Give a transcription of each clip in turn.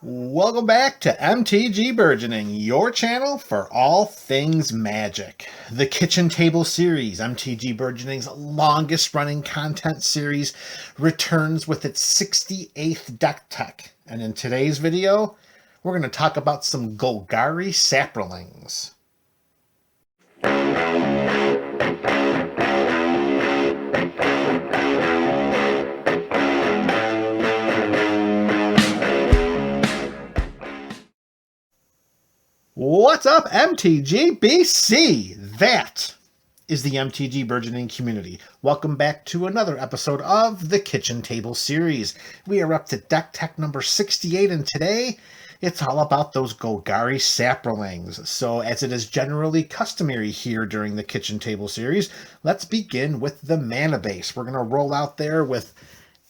Welcome back to MTG Burgeoning, your channel for all things magic. The Kitchen Table series, MTG Burgeoning's longest running content series, returns with its 68th deck tech. And in today's video, we're going to talk about some Golgari Saprolings. What's up, MTG BC? That is the MTG Burgeoning community. Welcome back to another episode of the Kitchen Table series. We are up to deck tech number 68, and today it's all about those Golgari Saprolings. So, as it is generally customary here during the Kitchen Table series, let's begin with the mana base. We're going to roll out there with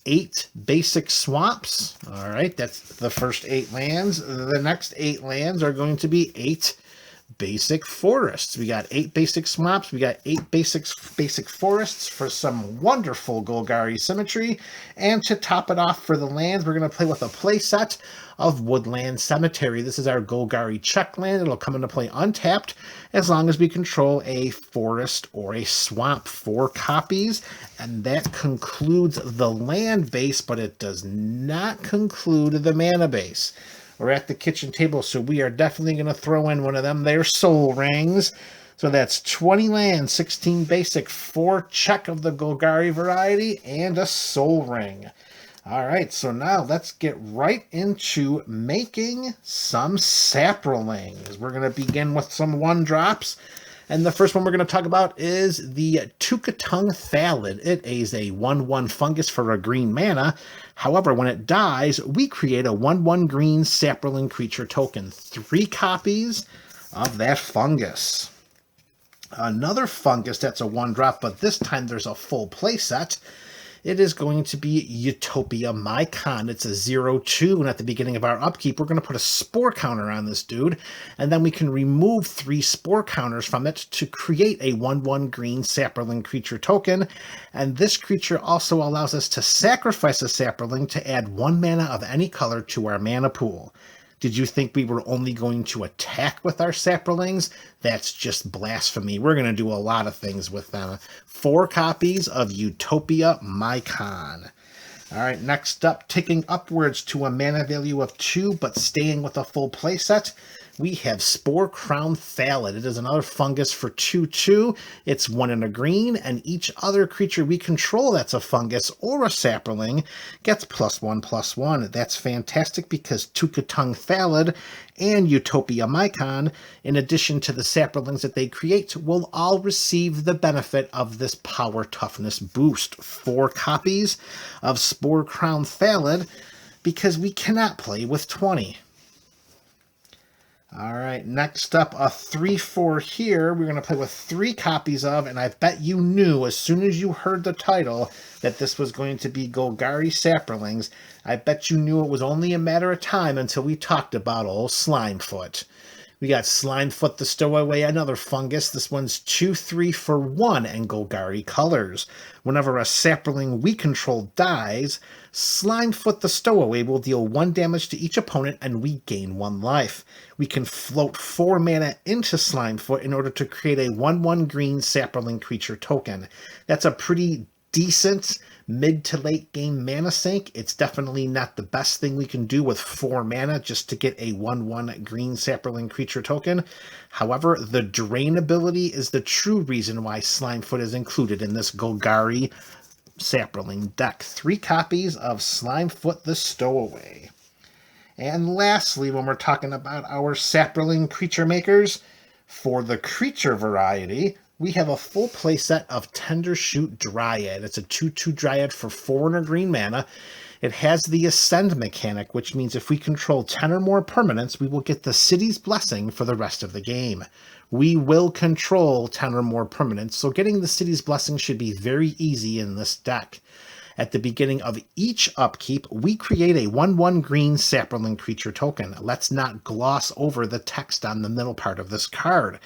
8 basic swamps. All right, that's the first 8 lands. The next 8 lands are going to be 8 basic forests. We got 8 basic swamps. We got 8 basic forests for some wonderful Golgari symmetry. And to top it off for the lands, we're going to play with a play set of Woodland Cemetery. This is our Golgari check land. It'll come into play untapped as long as we control a forest or a swamp. 4 copies, and that concludes the land base, but it does not conclude the mana base. We're at the kitchen table, so we are definitely going to throw in one of them there soul rings. So that's 20 lands, 16 basic, 4 check of the Golgari variety, and a soul ring. All right, so now let's get right into making some Saprolings. We're going to begin with some 1-drops. And the first one we're going to talk about is the Tukatung Thallid. It is a 1/1 fungus for a green mana. However, when it dies, we create a 1/1 green Saproling creature token. 3 copies of that fungus. Another fungus that's a 1-drop, but this time there's a full play set. It is going to be Utopia Mycon. It's a 0/2, and at the beginning of our upkeep, we're going to put a spore counter on this dude, and then we can remove 3 spore counters from it to create a 1/1 green Saproling creature token, and this creature also allows us to sacrifice a Saproling to add 1 mana of any color to our mana pool. Did you think we were only going to attack with our Saprolings? That's just blasphemy. We're going to do a lot of things with them. 4 copies of Utopia Mycon. All right, next up, ticking upwards to a mana value of 2, but staying with a full playset, we have Spore Crown Thallid. It is another fungus for 2/2. It's 1 and a green, and each other creature we control that's a fungus or a Saproling gets +1/+1. That's fantastic because Tukatung Thallid and Utopia Mycon, in addition to the Saprolings that they create, will all receive the benefit of this power toughness boost. 4 copies of Spore Crown Thallid because we cannot play with 20. All right, next up, a 3/4 here. We're going to play with 3 copies of, and I bet you knew as soon as you heard the title that this was going to be Golgari Saprolings. I bet you knew it was only a matter of time until we talked about old Slimefoot. We got Slimefoot the Stowaway, another fungus. This one's 2/3 for 1 in Golgari colors. Whenever a Saproling we control dies, Slimefoot the Stowaway will deal 1 damage to each opponent and we gain 1 life. We can float 4 mana into Slimefoot in order to create a 1/1 green Saproling creature token. That's a pretty decent mid to late game mana sink. It's definitely not the best thing we can do with 4 mana just to get a 1/1 green Saproling creature token. However, the drain ability is the true reason why Slimefoot is included in this Golgari Saproling deck. 3 copies of Slimefoot the Stowaway. And lastly, when we're talking about our Saproling creature makers, for the creature variety, we have a full playset of Tendershoot Dryad. It's a 2/2 Dryad for 4 and a green mana. It has the Ascend mechanic, which means if we control 10 or more permanents, we will get the City's Blessing for the rest of the game. We will control 10 or more permanents, so getting the City's Blessing should be very easy in this deck. At the beginning of each upkeep, we create a 1/1 green Saproling creature token. Let's not gloss over the text on the middle part of this card.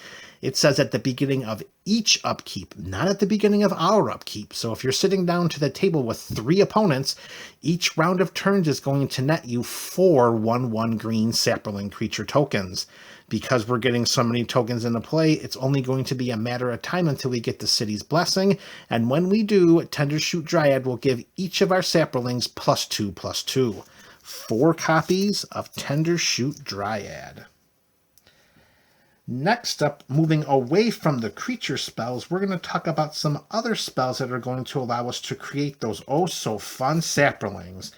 It says at the beginning of each upkeep, not at the beginning of our upkeep. So if you're sitting down to the table with 3 opponents, each round of turns is going to net you 4 1/1 green Saproling creature tokens. Because we're getting so many tokens into play, it's only going to be a matter of time until we get the City's Blessing, and when we do, Tendershoot Dryad will give each of our Saprolings +2/+2. 4 copies of Tendershoot Dryad. Next up, moving away from the creature spells, we're going to talk about some other spells that are going to allow us to create those oh-so-fun Saprolings.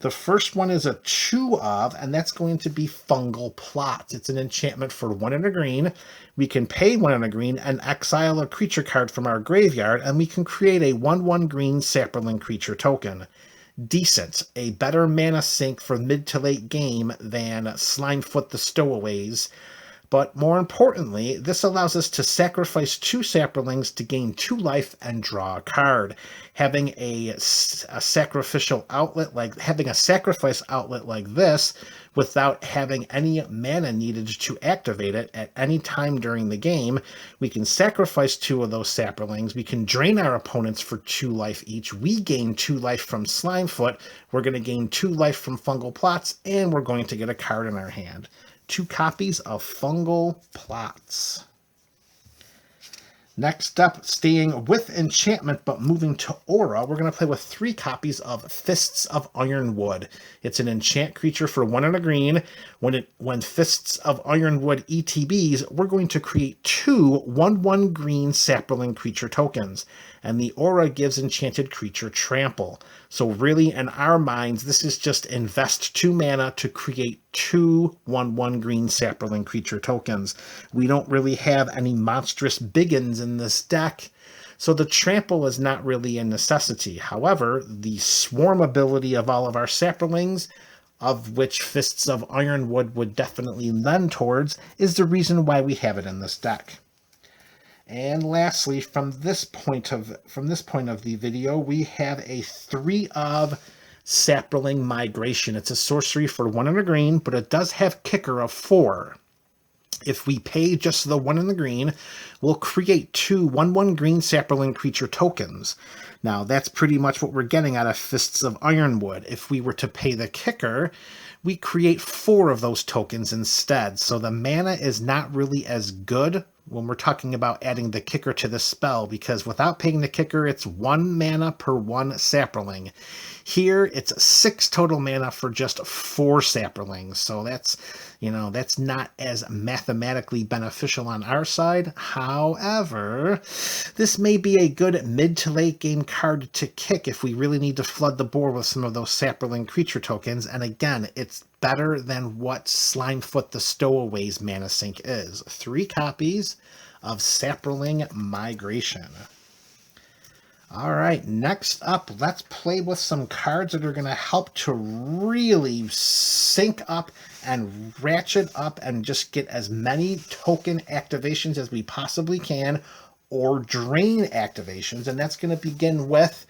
The first one is a 2 of, and that's going to be Fungal Plots. It's an enchantment for 1 and a green. We can pay 1 and a green and exile a creature card from our graveyard, and we can create a 1/1 green Saproling creature token. Decent. A better mana sink for mid to late game than Slimefoot the Stowaways. But more importantly, this allows us to sacrifice 2 Saprolings to gain 2 life and draw a card. Having a sacrificial outlet having a sacrifice outlet like this, without having any mana needed to activate it at any time during the game, we can sacrifice 2 of those Saprolings. We can drain our opponents for 2 life each. We gain 2 life from Slimefoot. We're going to gain 2 life from Fungal Plots, and we're going to get a card in our hand. 2 copies of Fungal Plots. Next up, staying with enchantment but moving to aura, we're going to play with 3 copies of Fists of Ironwood. It's an enchant creature for 1 and a green. When Fists of Ironwood ETBs, we're going to create 2 1/1 green Saproling creature tokens, and the aura gives enchanted creature trample. So really, in our minds, this is just invest 2 mana to create 2 1/1 green Saproling creature tokens. We don't really have any monstrous biggins in this deck, so the trample is not really a necessity. However, the swarm ability of all of our Saprolings, of which Fists of Ironwood would definitely lend towards, is the reason why we have it in this deck. And lastly, from this point of the video, we have a 3 of Saproling Migration. It's a sorcery for 1 and a green, but it does have kicker of 4. If we pay just the 1 and the green, we'll create 2 1/1 green Saproling creature tokens. Now, that's pretty much what we're getting out of Fists of Ironwood. If we were to pay the kicker, we create 4 of those tokens instead. So the mana is not really as good when we're talking about adding the kicker to the spell, because without paying the kicker, it's 1 mana per 1 Saproling. Here, it's 6 total mana for just 4 Saprolings. So that's not as mathematically beneficial on our side. However, this may be a good mid to late game card to kick if we really need to flood the board with some of those Saproling creature tokens. And again, it's better than what Slimefoot the Stowaways mana sink is. 3 copies of Saproling Migration. All right, next up, let's play with some cards that are going to help to really sync up and ratchet up and just get as many token activations as we possibly can, or drain activations, and that's going to begin with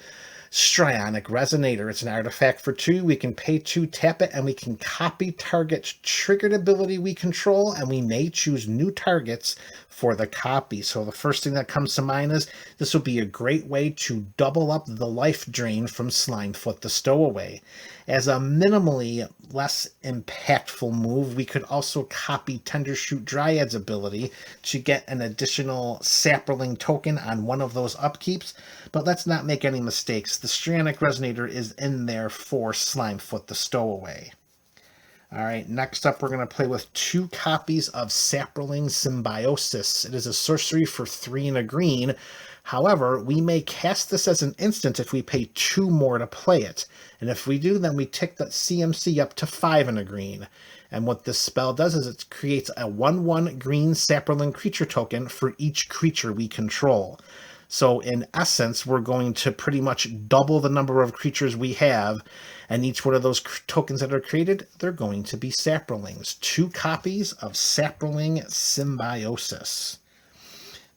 Strionic Resonator. It's an artifact for 2. We can pay 2, tap it, and we can copy target triggered ability we control, and we may choose new targets for the copy. So the first thing that comes to mind is this will be a great way to double up the life drain from Slimefoot the Stowaway. As a minimally less impactful move, we could also copy Tendershoot Dryad's ability to get an additional Saproling token on one of those upkeeps, but let's not make any mistakes. The Strionic Resonator is in there for Slimefoot the Stowaway. All right, next up, we're going to play with 2 copies of Saproling Symbiosis. It is a sorcery for 3 and a green. However, we may cast this as an instant if we pay 2 more to play it. And if we do, then we tick the CMC up to 5 and a green. And what this spell does is it creates a 1/1 green Saproling creature token for each creature we control. So in essence, we're going to pretty much double the number of creatures we have, and each one of those tokens that are created, they're going to be Saprolings. 2 copies of Saproling Symbiosis.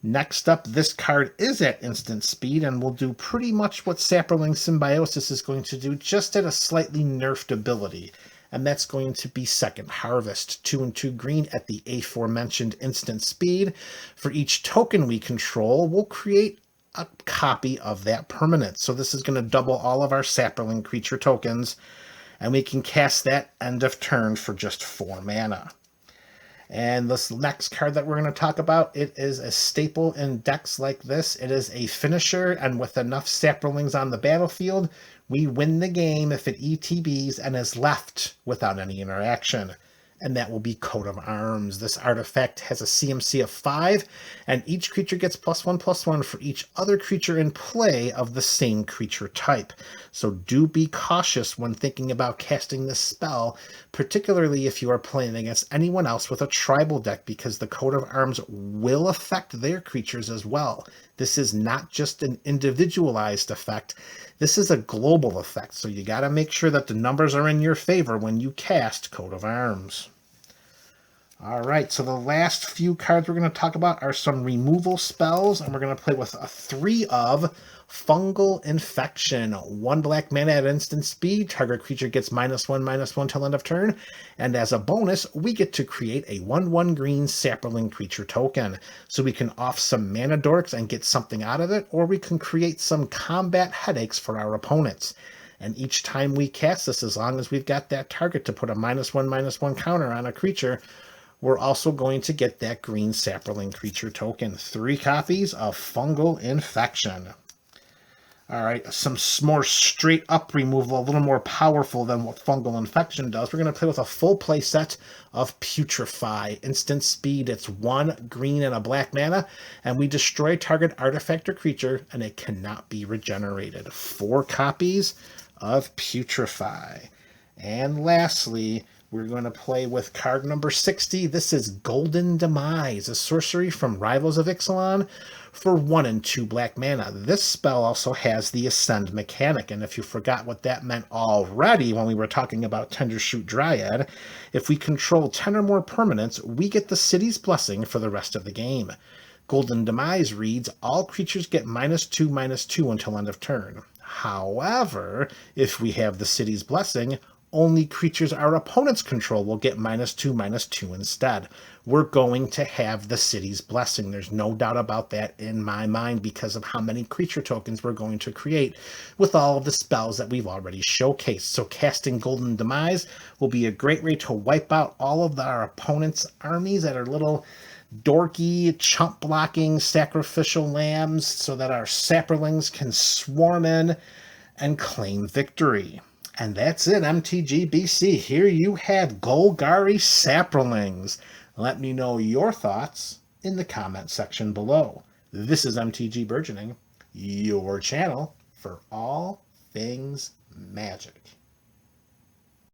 Next up, this card is at instant speed and will do pretty much what Saproling Symbiosis is going to do, just at a slightly nerfed ability. and that's going to be Second Harvest. 2 and 2 green at the aforementioned instant speed. For each token we control, we'll create a copy of that permanent. So this is going to double all of our Saproling creature tokens, and we can cast that end of turn for just 4 mana. And this next card that we're going to talk about, it is a staple in decks like this. It is a finisher, and with enough Saprolings on the battlefield, we win the game if it ETBs and is left without any interaction. And that will be Coat of Arms. This artifact has a CMC of 5, and each creature gets +1/+1 for each other creature in play of the same creature type. So do be cautious when thinking about casting this spell, particularly if you are playing against anyone else with a tribal deck, because the Coat of Arms will affect their creatures as well. This is not just an individualized effect. This is a global effect, so you got to make sure that the numbers are in your favor when you cast Coat of Arms. All right, so the last few cards we're going to talk about are some removal spells, and we're going to play with a 3 of Fungal Infection. 1 black mana at instant speed. Target creature gets -1/-1 till end of turn. And as a bonus, we get to create a 1/1 green Saproling creature token. So we can off some mana dorks and get something out of it, or we can create some combat headaches for our opponents. And each time we cast this, as long as we've got that target to put a -1/-1 counter on a creature, we're also going to get that green Saproling creature token. 3 copies of Fungal Infection. All right, some more straight up removal, a little more powerful than what Fungal Infection does. We're going to play with a full play set of Putrefy. Instant speed, it's 1 green and a black mana, and we destroy target artifact or creature, and it cannot be regenerated. 4 copies of Putrefy. And lastly, we're going to play with card number 60. This is Golden Demise, a sorcery from Rivals of Ixalan for 1 and 2 black mana. This spell also has the Ascend mechanic, and if you forgot what that meant already when we were talking about Tendershoot Dryad, if we control 10 or more permanents, we get the City's Blessing for the rest of the game. Golden Demise reads, all creatures get -2/-2 until end of turn. However, if we have the City's Blessing, only creatures our opponents control will get -2/-2 instead. We're going to have the City's Blessing. There's no doubt about that in my mind because of how many creature tokens we're going to create with all of the spells that we've already showcased. So casting Golden Demise will be a great way to wipe out all of our opponents' armies that are little dorky, chump blocking sacrificial lambs so that our Saprolings can swarm in and claim victory. And that's it, MTG BC. Here you have Golgari Saprolings. Let me know your thoughts in the comment section below. This is MTG Burgeoning, your channel for all things magic.